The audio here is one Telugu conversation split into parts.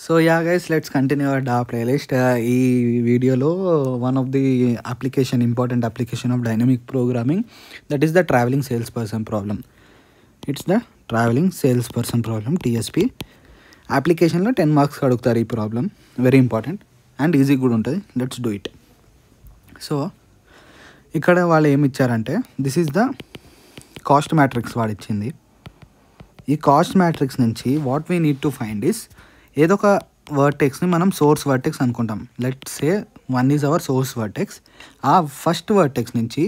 So yeah guys, let's continue our డా ప్లేలిస్ట్. ఈ వీడియోలో one of the application, important application of dynamic programming, that is the travelling sales person problem. It's the travelling sales person problem, tsp. అప్లికేషన్లో 10 మార్క్స్ అడుగుతారు ఈ problem. Very important and easy కూడా ఉంటుంది. Let's do it. సో ఇక్కడ వాళ్ళు ఏమి ఇచ్చారంటే, this is the cost matrix వాడు ఇచ్చింది. ఈ కాస్ట్ మ్యాట్రిక్స్ నుంచి what we need to find is, ఏదో ఒక వర్టెక్స్ని మనం సోర్స్ వర్టెక్స్ అనుకుంటాం. Let's say 1 is our source vertex. ఆ ఫస్ట్ వర్టెక్స్ నుంచి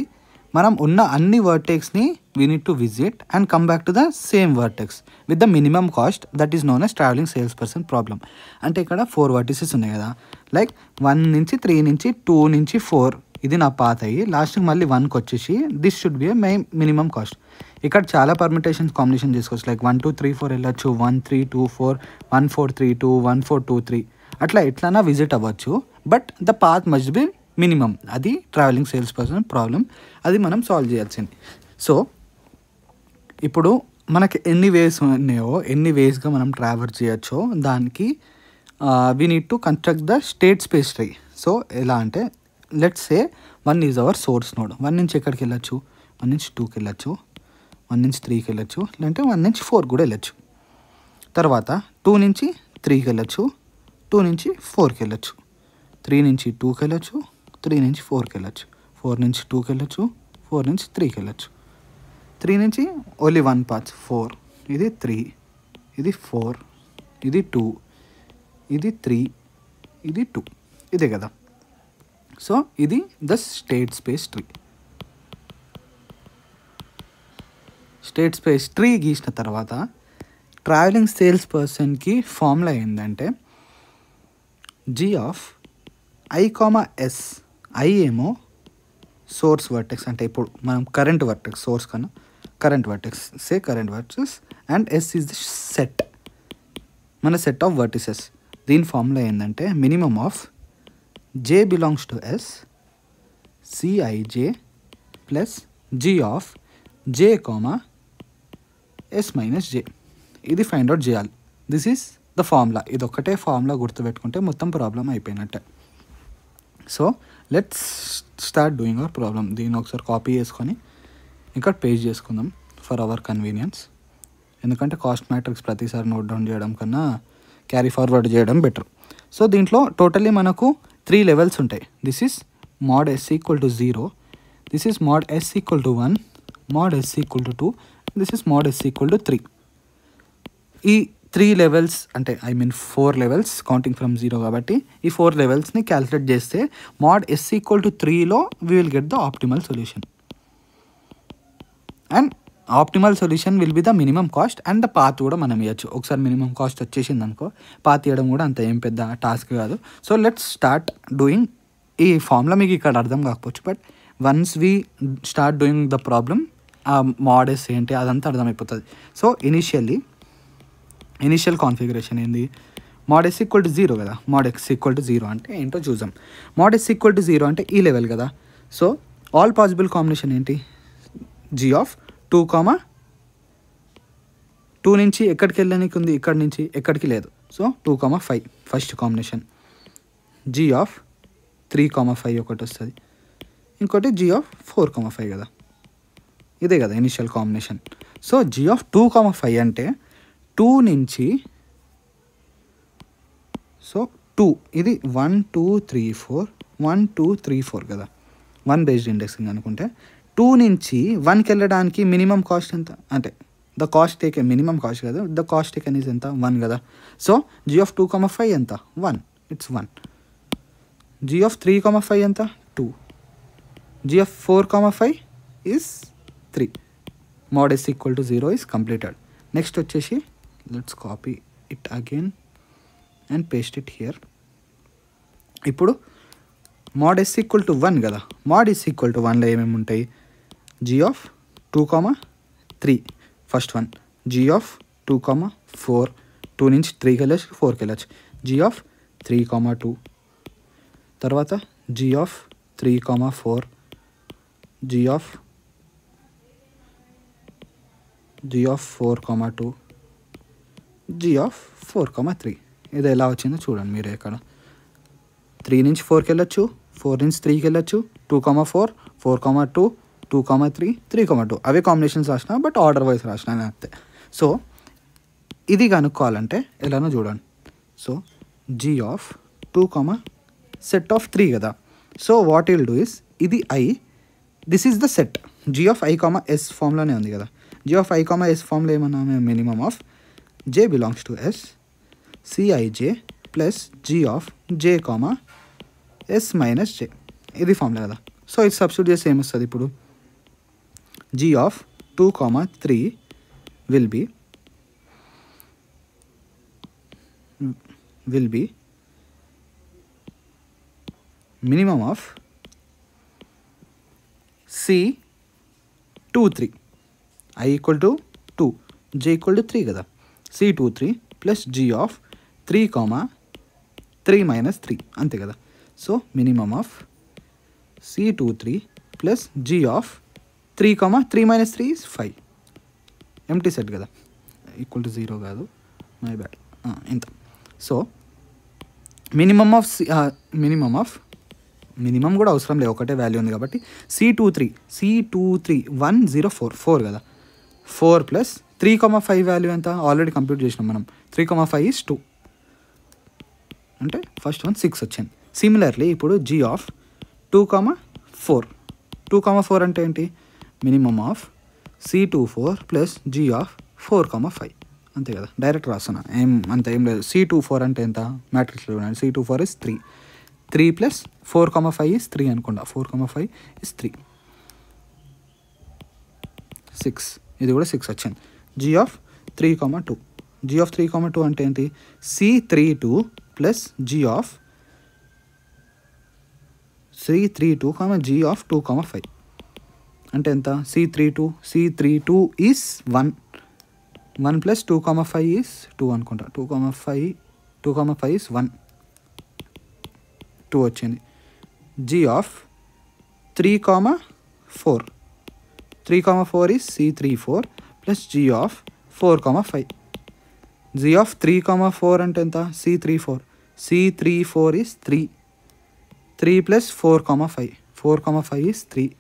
మనం ఉన్న అన్ని వర్టెక్స్ని we need to visit and come back to the same vertex with the minimum cost. That is known as travelling sales person problem. అంటే ఇక్కడ 4 వర్టిసెస్ ఉన్నాయి కదా, లైక్ 1 నుంచి 3 నుంచి 2 నుంచి 4, ఇది నా పాత్ అయ్యి లాస్ట్కి మళ్ళీ 1కి వచ్చేసి this should be my minimum cost. ఇక్కడ చాలా పర్మిటేషన్స్ కాంబినేషన్ చేసుకోవచ్చు. లైక్ 1 2 3 4 వెళ్ళచ్చు, 1 3 2 4, 1 4 3 2, 1 4 2 3, అట్లా ఎట్లన్నా విజిట్ అవ్వచ్చు. But the path must be minimum. అది ట్రావెలింగ్ సేల్స్ పర్సన్ ప్రాబ్లం. అది మనం సాల్వ్ చేయాల్సింది. సో ఇప్పుడు మనకి ఎన్ని వేస్ ఉన్నాయో, ఎన్ని వేస్గా మనం ట్రావెల్ చేయొచ్చో దానికి we need to construct the state space tree. So ఎలా అంటే, let's say 1 is our source node. 1 నుంచి ఎక్కడికి వెళ్ళచ్చు? 1 నుంచి 2కి వెళ్ళచ్చు, 1 నుంచి 3కి వెళ్ళచ్చు, లేదంటే 1 నుంచి 4 కూడా వెళ్ళచ్చు. తర్వాత 2 నుంచి 3కి వెళ్ళచ్చు, 2 నుంచి 4కి వెళ్ళచ్చు, 3 నుంచి 2కి వెళ్ళచ్చు, 3 నుంచి 4కి వెళ్ళచ్చు, 4 నుంచి 2కి వెళ్ళచ్చు, 4 నుంచి 3కి వెళ్ళచ్చు, 3 నుంచి ఓన్లీ 1 పాత్ 4, ఇది 3, ఇది 4, ఇది 2, ఇది 3, ఇది 2, ఇదే కదా. సో ఇది the state space tree. State space tree గీసిన తర్వాత ట్రావెలింగ్ సేల్స్ పర్సన్కి ఫార్ములా ఏంటంటే, G of I comma S. I ఏమో సోర్స్ వర్టెక్స్, అంటే ఇప్పుడు మనం కరెంట్ వర్టెక్స్, సోర్స్ కన్నా current vertex, say current vertex, and S is the set, మన సెట్ ఆఫ్ వర్టిసెస్. దీని ఫార్ములా ఏంటంటే, minimum of J belongs to S, CIJ plus G of J comma S minus J. ఇది ఫైండ్ అవుట్ చేయాలి. This is the formula. ఇది ఒక్కటే ఫార్ములా గుర్తుపెట్టుకుంటే మొత్తం ప్రాబ్లం అయిపోయినట్టే. So let's start doing our problem. దీన్ని ఒకసారి కాపీ చేసుకొని ఇక్కడ పేస్ట్ చేసుకుందాం ఫర్ అవర్ కన్వీనియన్స్. ఎందుకంటే కాస్ట్ మ్యాట్రిక్స్ ప్రతిసారి నోట్ డౌన్ చేయడం కన్నా క్యారీ ఫార్వర్డ్ చేయడం బెటర్. సో దీంట్లో టోటల్లీ మనకు 3 లెవెల్స్ ఉంటాయి. This is mode S equal to 0, this is mode S equal to 1, mode S equal to 2, this is mode S equal to 3. ఈ 3 లెవెల్స్ అంటే 4 లెవెల్స్ కౌంటింగ్ ఫ్రమ్ 0 కాబట్టి ఈ 4 లెవెల్స్ని క్యాలిక్యులేట్ చేస్తే మోడ్ ఎస్ ఈక్వల్ టు 3లో we will get the optimal solution. And optimal solution will be the minimum cost and the path కూడా మనం ఇవ్వచ్చు. ఒకసారి మినిమమ్ కాస్ట్ వచ్చేసింది అనుకో, పాత్ ఇవ్వడం కూడా అంత ఏం పెద్ద టాస్క్ కాదు. So let's start doing. ఈ ఫార్ములా మీకు ఇక్కడ అర్థం కాకపోవచ్చు, but once we start doing the problem, ఆ మోడెస్ ఏంటి అదంతా అర్థమైపోతుంది. సో ఇనిషియల్ కాన్ఫిగరేషన్ ఏంది? మోడ్ ఎస్ ఈక్వల్ టు 0 కదా. మోడ్ ఎక్స్ ఈక్వల్ టు 0 అంటే ఏంటో చూద్దాం. మోడ్ ఎస్ ఈక్వల్ టు 0 అంటే ఈ లెవెల్ కదా. సో ఆల్ పాసిబుల్ కాంబినేషన్ ఏంటి? జీ ఆఫ్ 2, 2 నుంచి ఎక్కడికి వెళ్ళడానికి ఉంది? ఇక్కడ నుంచి ఎక్కడికి లేదు. So 2, 5 first combination. G of 3, 5 ఒకటి వస్తుంది, ఇంకోటి జీ ఆఫ్ 4, 5 కదా. ఇదే కదా initial combination. So G of 2, 5 అంటే 2 నుంచి, సో 2 ఇది 1 2 3 4, 1 2 3 4 కదా. 1 బేస్డ్ ఇండెక్సింగ్ అనుకుంటే 2 నుంచి 1కి వెళ్ళడానికి మినిమం కాస్ట్ ఎంత? అంటే the cost taken, minimum cost కదా, ద కాస్ట్ టేకెన్ ఈజ్ ఎంత? 1 కదా. సో జీ ఆఫ్ 2, 5 ఎంత? 1, ఇట్స్ 1. జీ ఆఫ్ 3, 5 ఎంత? 2. G of 4, 5 is 3. Mod S equal to 0 is completed. Next వచ్చేసి let's copy it again and paste it here. ఇప్పుడు మోడ్ ఎస్ ఈక్వల్ టు 1 కదా. మోడ్ ఎస్ ఈక్వల్ టు 1లో ఏమేమి ఉంటాయి? G of 2, 3 first one. G of 2, 4, 2 నుంచి 3కి వెళ్ళచ్చు, 4కి వెళ్ళచ్చు. జీ ఆఫ్ 3, 2, తర్వాత G of 3, 4, G of 4, 2, G of 4, 3. ఇది ఎలా వచ్చిందో చూడండి మీరు. ఇక్కడ 3 నుంచి 4కి వెళ్ళొచ్చు, 4 నుంచి 3కి వెళ్ళొచ్చు, 2,4, 4,2, 2,3, 3,2 అవే కాంబినేషన్స్ రాసిన, బట్ ఆర్డర్ వైజ్ రాసిన అంతే. సో ఇది కనుక్కోవాలంటే ఎలానో చూడండి. So G of 2, set of 3 కదా. So what will do is, ఇది I, this is the set G of I, S ఫామ్లోనే ఉంది కదా. జీ ఆఫ్ ఐ, ఎస్ ఫామ్లో ఏమన్నా minimum of J belongs to S CIJ plus G of J, S minus J, ఇది ఫార్ములా కదా. సో ఇది సబ్స్టిట్యూట్ చేస్తే ఏమొస్తుంది ఇప్పుడు, G of 2, 3 will be minimum of C23, I equal to 2, J equal to 3 కదా. C23 plus G of 3, 3 minus 3 అంతే కదా. So minimum of C23 plus G of 3, 3 minus 3 is 5, empty set కదా, ఈక్వల్ టు 0 కాదు, మై బ్యాడ్, ఇంత. సో మినిమమ్ కూడా అవసరం లేదు, ఒకటే వాల్యూ ఉంది కాబట్టి C23 104 కదా. 4 ప్లస్ 3, 5 వాల్యూ ఎంత ఆల్రెడీ కంప్యూట్ చేసినాం మనం, 3, 5 is 2 అంటే ఫస్ట్ వన్ 6 వచ్చింది. సిమిలర్లీ ఇప్పుడు G ఆఫ్ 2, 4 అంటే ఏంటి, minimum of C24 plus G of 4, 5 అంతే కదా. డైరెక్ట్ రాస్తున్నా, ఏం లేదు. C24 అంటే ఎంత మ్యాట్రిక్స్లో చూడండి, C24 is 3 ప్లస్ 4, 5 is 3 అనుకుంటా, 4, 5 is 3, 6, ఇది కూడా 6 వచ్చింది. G ఆఫ్ 3, 2 అంటే ఏంటి, C32 plus G of G of 2, 5 అంటే ఎంత, C32 ఈజ్ 1 ప్లస్ 2, 5 ఈజ్ 2 అనుకుంటా, 2, 5 ఈజ్ 1, 2 వచ్చింది. G of 3, 4 is C34 plus G of 4, 5. G of 3, 4 అంటే ఎంత, C34 ఈజ్ 3 ప్లస్ 4, 5 ఈజ్ 3,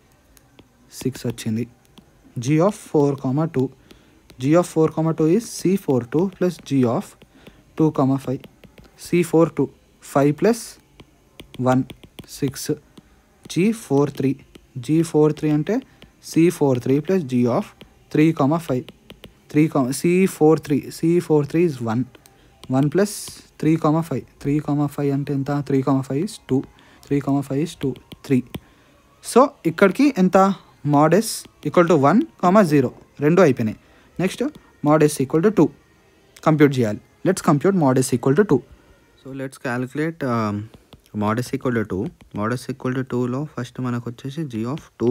6 వచ్చింది. G of 4, 2 is C42 plus G of 2, 5, C42 5 plus 1, 6, G43 అంటే C43 plus G of 3, 5, C43 is 1 plus 3, 5 అంటే ఎంత, 3, 5 ఈజ్ 2, 3. సో ఇక్కడికి ఎంత, mod s ఈక్వల్ టు 1, 0 రెండు అయిపోయినాయి. Next mod s equal to 2 compute చేయాలి. Let's compute mod s equal to 2. So let's calculate mod s equal to 2. mod s equal to 2లో ఫస్ట్ మనకు వచ్చేసి G ఆఫ్ 2,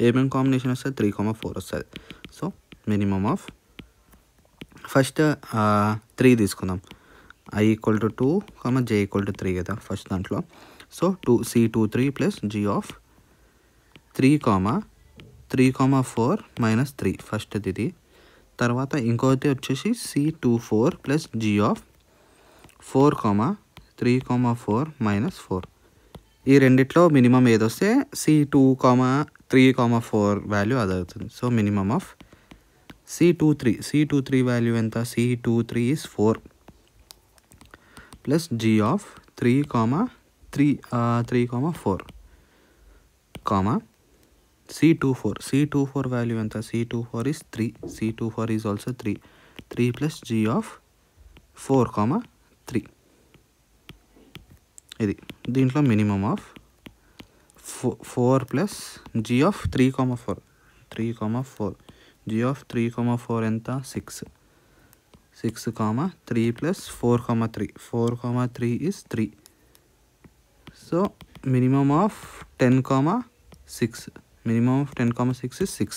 ఏమేమి కాంబినేషన్ వస్తుంది, 3, 4 వస్తుంది. సో మినిమమ్ ఆఫ్ ఫస్ట్ 3 తీసుకుందాం, I equal to 2, J equal to 3 కదా ఫస్ట్ దాంట్లో. So C23 plus G of 3, 4 minus 3 first ఇది. తర్వాత ఇంకోటి వచ్చేసి C24 plus G of 4, 3, 4 minus 4. ఈ రెండిట్లో మినిమం ఏదొస్తే C2, 3, 4 వాల్యూ అది అవుతుంది. So minimum of C23 value ఎంత, C23 is 4 plus G of 3, 4 C24 value ఎంత, C24 is 3, C24 is also 3 plus G of 4, 3. ఇది దీంట్లో minimum of 4 plus G of 3, 4 G of 3, 4 ఎంత, 6, 3 plus 4, 3 is 3. So minimum of 10, 6 is 6.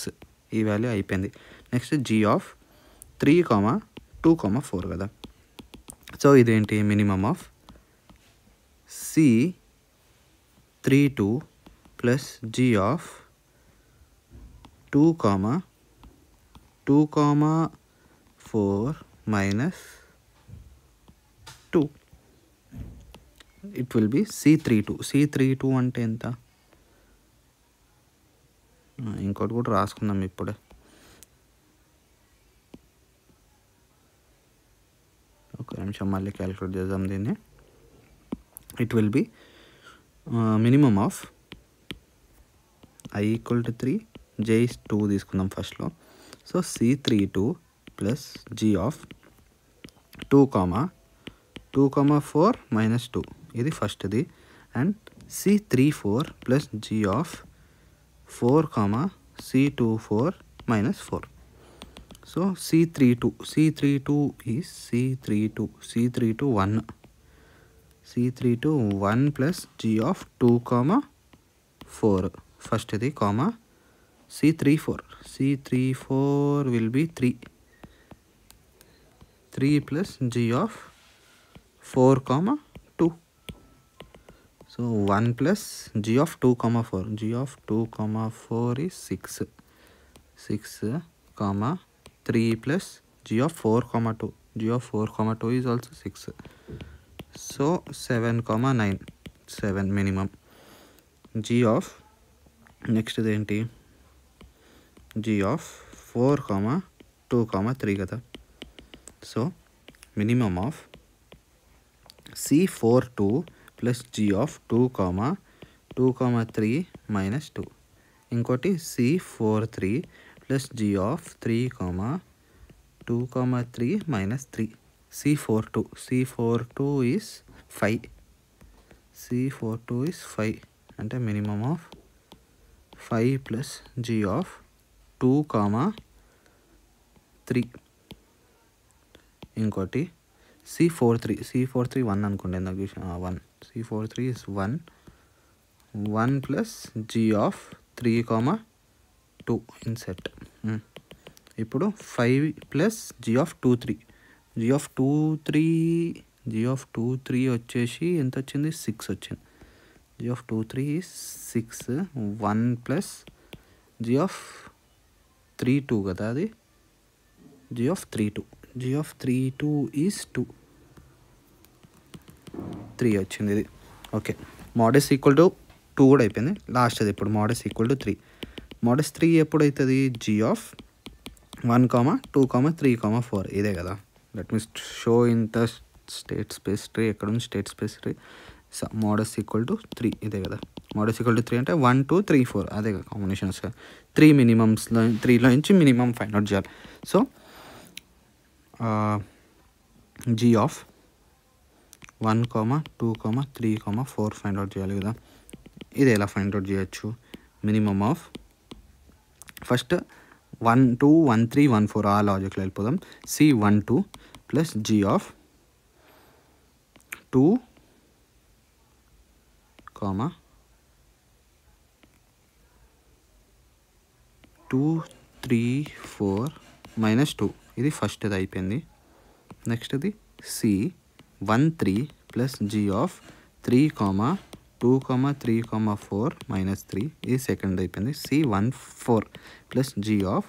ఈ వాల్యూ అయిపోయింది. నెక్స్ట్ G ఆఫ్ 3, 2, 4 కదా. సో ఇదేంటి, minimum of C32 plus G of 2, 4 minus it will be C32 అంటే ఎంత? ఇంకోటి కూడా రాసుకుందాం ఇప్పుడే. ఒక నిమిషం మళ్ళీ క్యాలిక్యులేట్ చేద్దాం దీన్ని. It will be minimum of I = 3, J is 2 తీసుకుందాం ఫస్ట్లో. So C32 plus G of 2, 2, 4 - 2 ఇది ఫస్ట్ది. And C34 plus G of 4, C24 - 4. So C32 is C32 1 plus G of 2, 4 ఫస్ట్ది, C34 will be 3 plus G of 4, 2. So 1 plus G of 2, 4. G of 2, 4 is 6, 3 plus G of 4, 2. G of 4, 2 is also 6. So 7, 9, 7 minimum. G of next ఏంటి? G ఆఫ్ 4, 2, 3 కదా. So minimum of C42 plus G of 2, 3 - 2. ఇంకోటి C43 plus G of 3, 2, 3 - 3. C42 is 5. C42 is 5 అంటే minimum of 5 plus G of 2, 3. ఇంకోటి C43 1 అనుకోండి, ఎందుకు 1. C43 is 1 plus G of 3, 2 INCET. ఇప్పుడు 5 plus G of 2, 3. G of 2, 3 వచ్చేసి ఎంత వచ్చింది? 6 వచ్చింది. G of 2, 3 is 6. 1 plus G of 3, 2 కదా అది. G ఆఫ్ 3, 2 is 2, 3 వచ్చింది ఇది. ఓకే, మోడస్ ఈక్వల్ టు 2 కూడా అయిపోయింది. లాస్ట్ అది ఇప్పుడు మోడస్ ఈక్వల్ టు 3. మోడస్ 3 ఎప్పుడు అవుతుంది? G ఆఫ్ 1, 2, 3, 4 ఇదే కదా. Let me show in the state space tree. ఎక్కడ ఉంది state space tree? Modus equal to 3 ఇదే కదా. మోడస్ ఈక్వల్ టు 3 అంటే 1, 2, 3, 4 అదే కదా కాంబినేషన్స్. 3 మినిమమ్స్లో 3లో నుంచి మినిమం ఫైండ్ అవుట్ చేయాలి. So G of 1, 2, 3, 4 find out చేయాలి కదా. ఇది ఎలా ఫైండ్ అవుట్ చేయొచ్చు? మినిమమ్ ఆఫ్ ఫస్ట్ 1, 2, 1, 3, 1, 4 ఆ లాజిక్లో వెళ్ళిపోదాం. C12 ప్లస్ G ఆఫ్ 2, 2, 3, 4 - 2 ఇది ఫస్ట్ది అయిపోయింది. నెక్స్ట్ది C13 ప్లస్ G ఆఫ్ 3, 2, 3, 4 - 3 ఇది సెకండ్ అయిపోయింది. C14 ప్లస్ G ఆఫ్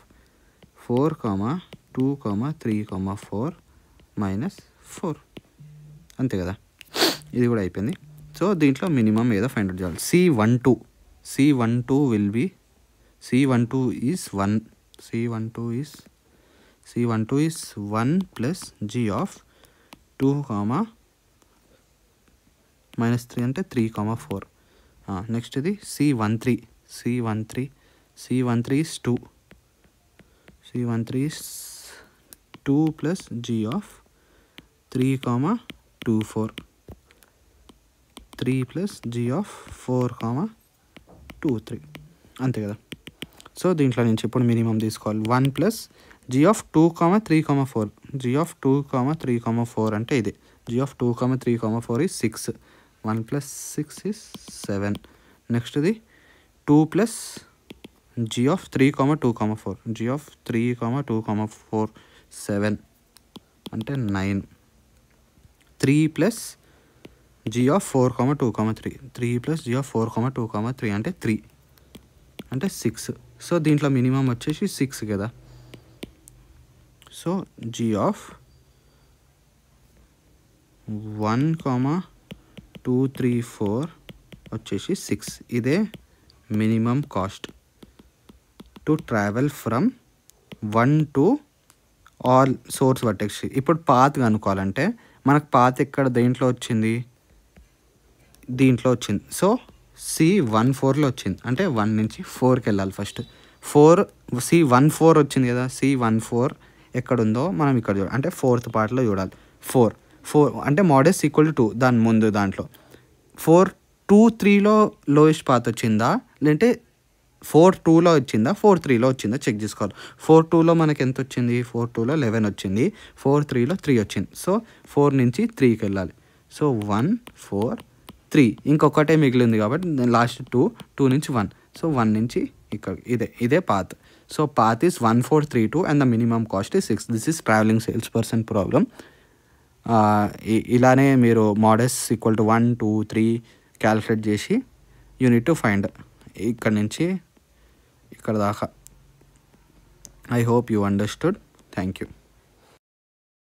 4, 2, 3, 4 - 4 అంతే కదా. ఇది కూడా అయిపోయింది. సో దీంట్లో మినిమం ఏదో ఫైండ్ అవుట్ చేయాలి. C12 will be C12 is 1. C12 is 1 plus G of 2, -3 అంటే 3, 4. నెక్స్ట్ ఇది C13 is 2. C13 is 2 plus G of 3, 2, 4. 3 plus G of 4, 2, 3 అంతే కదా. సో దీంట్లో నుంచి ఇప్పుడు మినిమం తీసుకోవాలి. 1 plus G of 2, 3, 4. G of 2, 3, 4 అంటే ఇది. G of 2, 3, 4 is 6. 1 plus 6 is 7. Next ఇది 2 plus G of 3, 2, 4. G of 3, 2, 4 7 అంటే 9. 3 plus G of 4, 2, 3. 3 plus G of 4, 2, 3 అంటే 3 అంటే 6. సో దీంట్లో మినిమం వచ్చేసి 6 కదా. సో G ఆఫ్ 1, 2 3 4 వచ్చేసి 6. ఇదే minimum cost to travel from 1 to all source vertex. ఇప్పుడు పాత్ కనుక్కోవాలంటే మనకు పాత్ ఎక్కడ దేంట్లో వచ్చింది, దీంట్లో వచ్చింది. సో C14లో వచ్చింది, అంటే 1 నుంచి 4కి వెళ్ళాలి. ఫస్ట్ 4 C14 వచ్చింది కదా, C14 ఎక్కడుందో మనం ఇక్కడ చూడాలి, అంటే 4th పార్ట్లో చూడాలి. 4 అంటే మోడెస్ ఈక్వల్ టు 2 దాని ముందు దాంట్లో 4 2 3లో లోయెస్ట్ పాత్ వచ్చిందా, లేదంటే 4 2లో వచ్చిందా, 4 3లో వచ్చిందా చెక్ చేసుకోవాలి. 4 2లో మనకి ఎంత వచ్చింది, 4 2లో 11 వచ్చింది, 4 3లో 3 వచ్చింది. సో 4 నుంచి 3కి వెళ్ళాలి. సో 1 4 3 ఇంకొకటే మిగిలింది కాబట్టి లాస్ట్ 2 నుంచి 1. సో 1 నుంచి ఇక్కడ ఇదే path. So path is 1432 and the minimum cost is 6. This is travelling sales person problem. ఇలానే మీరు మోడెస్ ఈక్వల్ టు 1 2 3 క్యాలిక్యులేట్ చేసి యూ నీడ్ టు ఫైండ్ ఇక్కడ నుంచి ఇక్కడ దాకా. I hope you understood. Thank you.